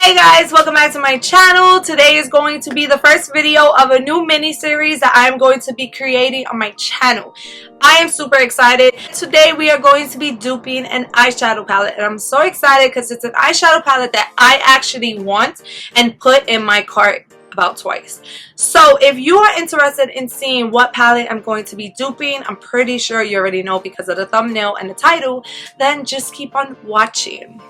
Hey guys, welcome back to my channel. Today is going to be the first video of a new mini series that I'm going to be creating on my channel. I am super excited. Today we are going to be duping an eyeshadow palette, and I'm so excited because it's an eyeshadow palette that I actually want and put in my cart about twice. So if you are interested in seeing what palette I'm going to be duping, I'm pretty sure you already know because of the thumbnail and the title, then just keep on watching.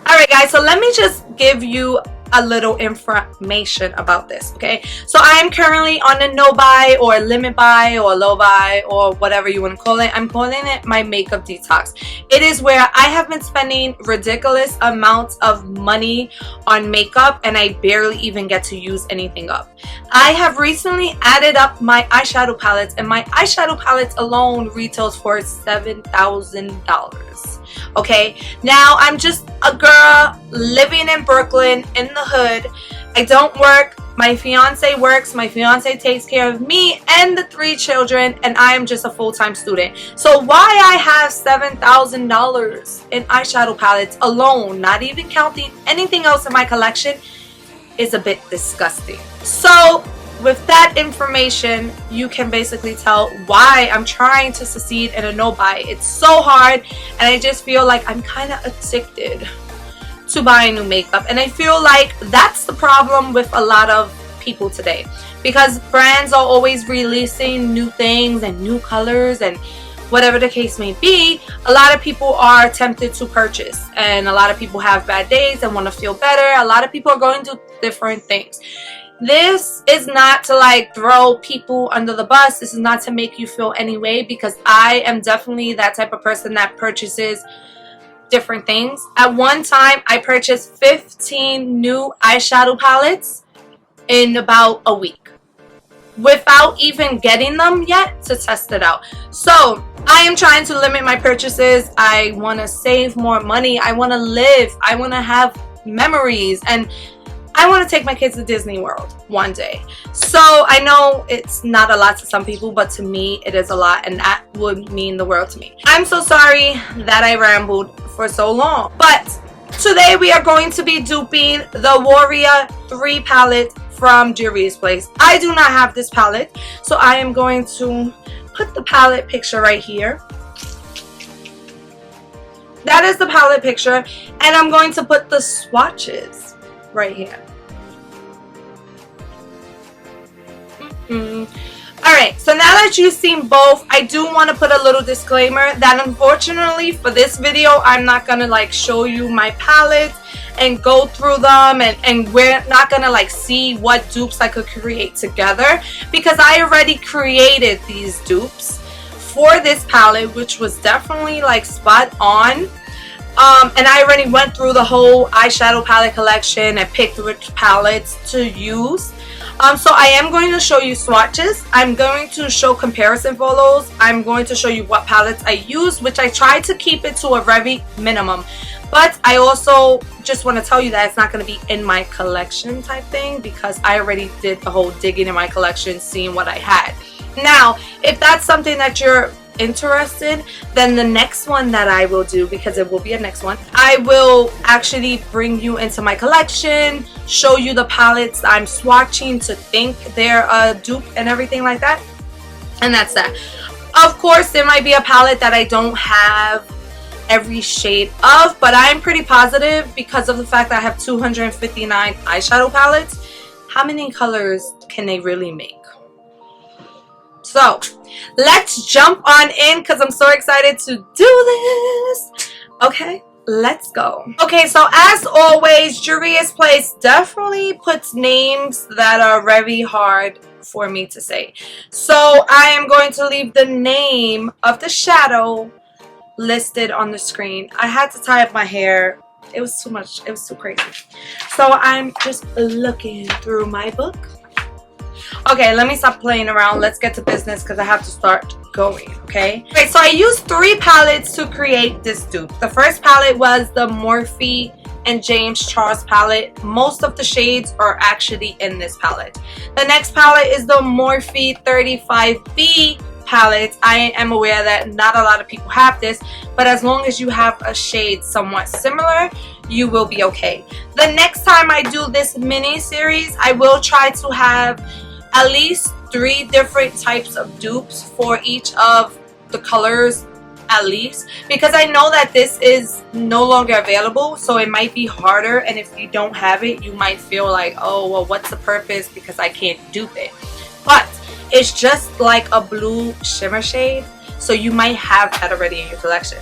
Alright guys, so let me just give you a little information about this, okay? So I am currently on a no buy or limit buy or low buy or whatever you want to call it. I'm calling it my makeup detox. It is where I have been spending ridiculous amounts of money on makeup and I barely even get to use anything up. I have recently added up my eyeshadow palettes, and my eyeshadow palettes alone retails for $7,000. Okay, now I'm just a girl living in Brooklyn in the hood. I don't work, my fiance works, my fiance takes care of me and the 3 children, and I am just a full-time student. So why I have $7,000 in eyeshadow palettes alone, not even counting anything else in my collection, is a bit disgusting. So with that information, you can basically tell why I'm trying to succeed in a no buy. It's so hard, and I just feel like I'm kind of addicted to buying new makeup, and I feel like that's the problem with a lot of people today, because brands are always releasing new things and new colors and whatever the case may be. A lot of people are tempted to purchase, and a lot of people have bad days and want to feel better. A lot of people are going through different things. This is not to like throw people under the bus. This is not to make you feel any way, because I am definitely that type of person that purchases different things. At one time, I purchased 15 new eyeshadow palettes in about a week without even getting them yet to test it out. So I am trying to limit my purchases. I want to save more money. I want to live. I want to have memories, and I want to take my kids to Disney World one day. So I know it's not a lot to some people, but to me it is a lot, and that would mean the world to me. I'm so sorry that I rambled for so long, but today we are going to be duping the Warrior 3 palette from Juvias place. I do not have this palette, so I am going to put the palette picture right here. That is the palette picture, and I'm going to put the swatches right here. Alright, so now that you've seen both, I do want to put a little disclaimer that unfortunately for this video, I'm not going to like show you my palettes and go through them, and we're not going to like see what dupes I could create together, because I already created these dupes for this palette, which was definitely like spot on. And I already went through the whole eyeshadow palette collection and picked which palettes to use. So I am going to show you swatches. I'm going to show comparison photos. I'm going to show you what palettes I use, which I try to keep it to a very minimum. But I also just want to tell you that it's not going to be in my collection type thing, because I already did the whole digging in my collection, seeing what I had. Now, if that's something that you're interested, then the next one that I will do, because it will be a next one, I will actually bring you into my collection, show you the palettes I'm swatching to think they're a dupe and everything like that, and that's that. Of course, there might be a palette that I don't have every shade of, but I'm pretty positive, because of the fact that I have 259 eyeshadow palettes, how many colors can they really make? So let's jump on in, because I'm so excited to do this. Okay, let's go. Okay, so as always, Juvias place definitely puts names that are very hard for me to say. So I am going to leave the name of the shadow listed on the screen. I had to tie up my hair. It was too much. It was too crazy. So I'm just looking through my book. Okay, let me stop playing around. Let's get to business, because I have to start going, okay? Okay, so I used 3 palettes to create this dupe. The first palette was the Morphe and James Charles palette. Most of the shades are actually in this palette. The next palette is the Morphe 35B palettes. I am aware that not a lot of people have this, but as long as you have a shade somewhat similar, you will be okay. The next time I do this mini series, I will try to have at least 3 different types of dupes for each of the colors, at least, because I know that this is no longer available, so it might be harder, and if you don't have it, you might feel like, oh well, what's the purpose because I can't dupe it. But it's just like a blue shimmer shade, so you might have that already in your collection.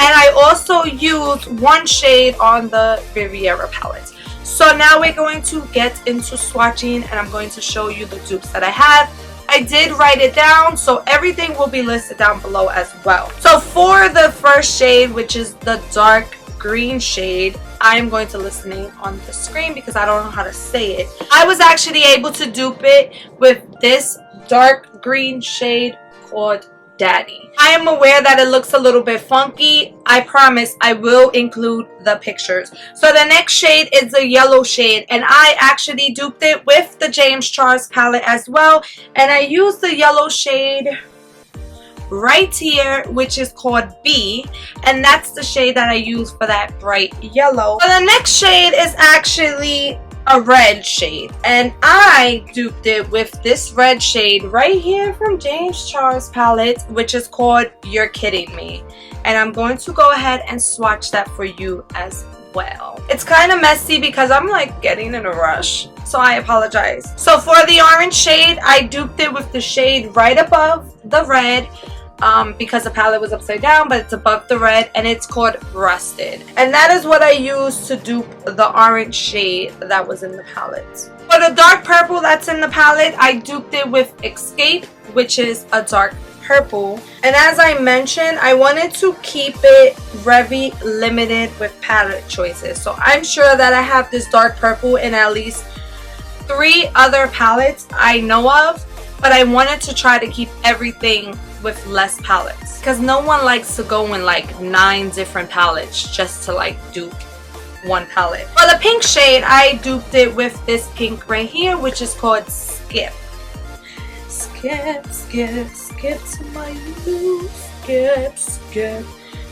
And I also used one shade on the Riviera palette. So now we're going to get into swatching, and I'm going to show you the dupes that I have. I did write it down, so everything will be listed down below as well. So for the first shade, which is the dark green shade, I'm going to list the name on the screen because I don't know how to say it. I was actually able to dupe it with this dark green shade called Daddy. I am aware that it looks a little bit funky. I promise I will include the pictures. So the next shade is the yellow shade, and I actually duped it with the James Charles palette as well, and I used the yellow shade right here, which is called B, and that's the shade that I use for that bright yellow. So the next shade is actually a red shade, and I duped it with this red shade right here from James Charles palette, which is called You're Kidding Me, and I'm going to go ahead and swatch that for you as well. It's kind of messy because I'm like getting in a rush, so I apologize. So for the orange shade, I duped it with the shade right above the red, because the palette was upside down, but it's above the red, and it's called Rusted, and that is what I used to dupe the orange shade that was in the palette. For the dark purple that's in the palette, I duped it with Escape, which is a dark purple, and as I mentioned, I wanted to keep it very limited with palette choices, so I'm sure that I have this dark purple in at least 3 other palettes I know of, but I wanted to try to keep everything with less palettes because no one likes to go in like 9 different palettes just to like dupe one palette. For the pink shade, I duped it with this pink right here, which is called Skip. Skip, skip, skip to my you. Skip, skip,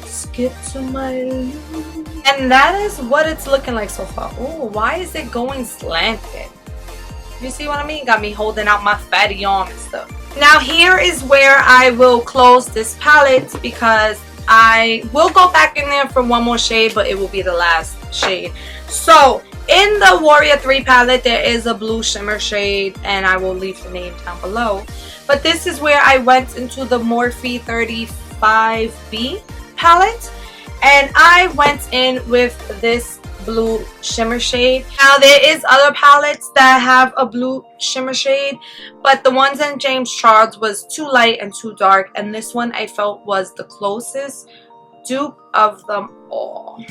skip to my you. And that is what it's looking like so far. Oh, why is it going slanted? You see what I mean? Got me holding out my fatty arm and stuff. Now here is where I will close this palette because I will go back in there for one more shade, but it will be the last shade. So in the Warrior 3 palette, there is a blue shimmer shade, and I will leave the name down below. But this is where I went into the Morphe 35B palette, and I went in with this blue shimmer shade. Now there is other palettes that have a blue shimmer shade, but the ones in James Charles was too light and too dark, and this one I felt was the closest dupe of them all.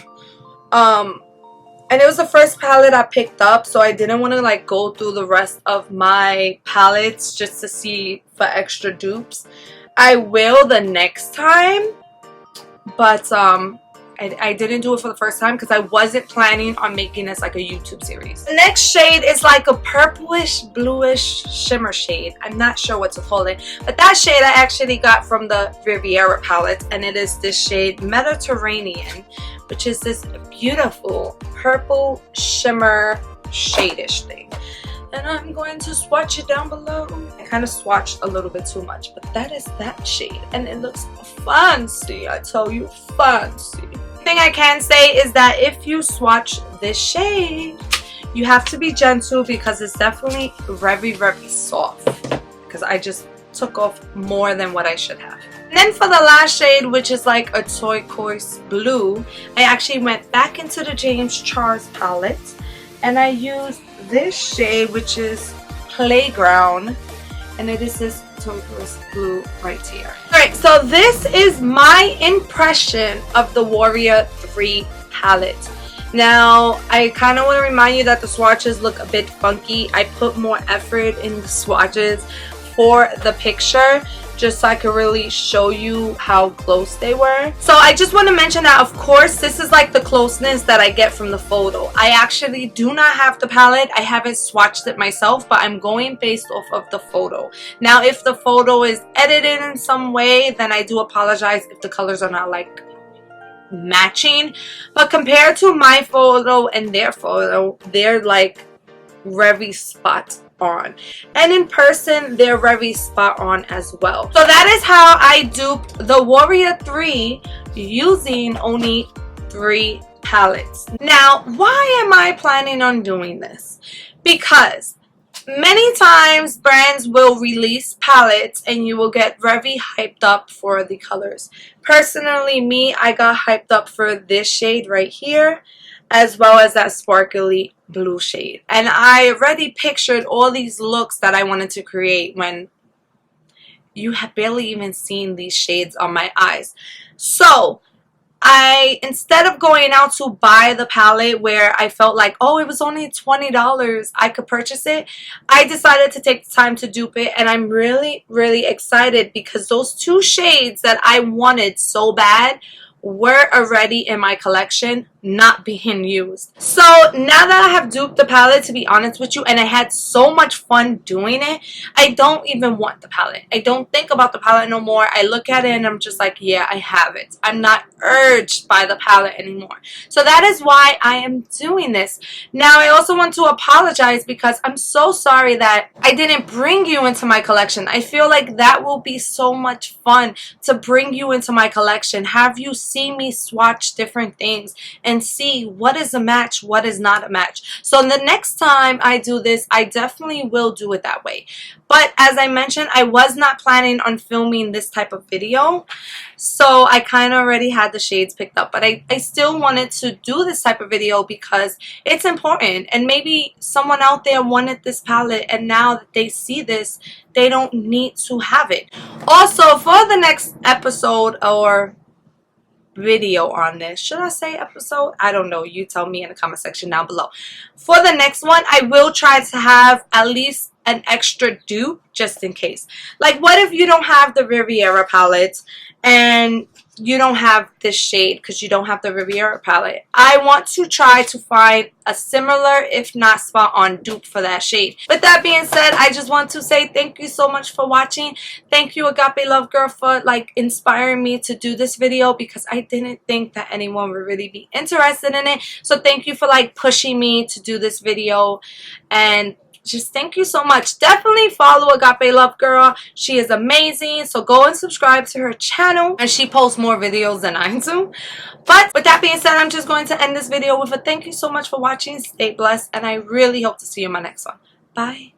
And it was the first palette I picked up, so I didn't want to like go through the rest of my palettes just to see for extra dupes. I will the next time, but I didn't do it for the first time because I wasn't planning on making this like a YouTube series. The next shade is like a purplish bluish shimmer shade. I'm not sure what to call it, but that shade I actually got from the Riviera palette, and it is this shade Mediterranean, which is this beautiful purple shimmer shade-ish thing. And I'm going to swatch it down below. I kind of swatched a little bit too much, but that is that shade, and it looks fancy. I tell you, fancy. The thing I can say is that if you swatch this shade, you have to be gentle because it's definitely very, very soft, because I just took off more than what I should have. And then for the last shade, which is like a turquoise blue, I actually went back into the James Charles palette, and I used this shade, which is Playground, and it is this turquoise blue right here. Alright, so this is my impression of the Warrior 3 palette. Now, I kind of want to remind you that the swatches look a bit funky. I put more effort in the swatches for the picture, just so I could really show you how close they were. So I just want to mention that, of course, this is like the closeness that I get from the photo. I actually do not have the palette. I haven't swatched it myself, but I'm going based off of the photo. Now, if the photo is edited in some way, then I do apologize if the colors are not like matching. But compared to my photo and their photo, they're like very spot on, and in person they're very spot on as well. So that is how I duped the Warrior 3 using only 3 palettes. Now, why am I planning on doing this? Because many times brands will release palettes and you will get very hyped up for the colors. Personally, me, I got hyped up for this shade right here, as well as that sparkly blue shade. And I already pictured all these looks that I wanted to create when you have barely even seen these shades on my eyes. So instead of going out to buy the palette where I felt like, oh, it was only $20, I could purchase it, I decided to take the time to dupe it. And I'm really, really excited because those 2 shades that I wanted so bad were already in my collection, not being used. So now that I have duped the palette, to be honest with you, and I had so much fun doing it, I don't even want the palette. I don't think about the palette no more. I look at it and I'm just like, yeah, I have it. I'm not urged by the palette anymore. So that is why I am doing this. Now, I also want to apologize because I'm so sorry that I didn't bring you into my collection. I feel like that will be so much fun to bring you into my collection, have you see me swatch different things and see what is a match, what is not a match. So the next time I do this, I definitely will do it that way. But as I mentioned, I was not planning on filming this type of video, so I kind of already had the shades picked up. But I still wanted to do this type of video because it's important, and maybe someone out there wanted this palette and now that they see this, they don't need to have it. Also, for the next episode or video on this, should I say episode? I don't know, you tell me in the comment section down below. For the next one, I will try to have at least an extra dupe just in case. Like, what if you don't have the Riviera palette and you don't have this shade because you don't have the Riviera palette? I want to try to find a similar, if not spot on, dupe for that shade. With that being said, I just want to say thank you so much for watching. Thank you, Agape Love Girl, for like inspiring me to do this video because I didn't think that anyone would really be interested in it. So thank you for like pushing me to do this video, and just thank you so much. Definitely follow Agape Love Girl. She is amazing. So go and subscribe to her channel, and she posts more videos than I do. But with that being said, I'm just going to end this video with a thank you so much for watching. Stay blessed, and I really hope to see you in my next one. Bye.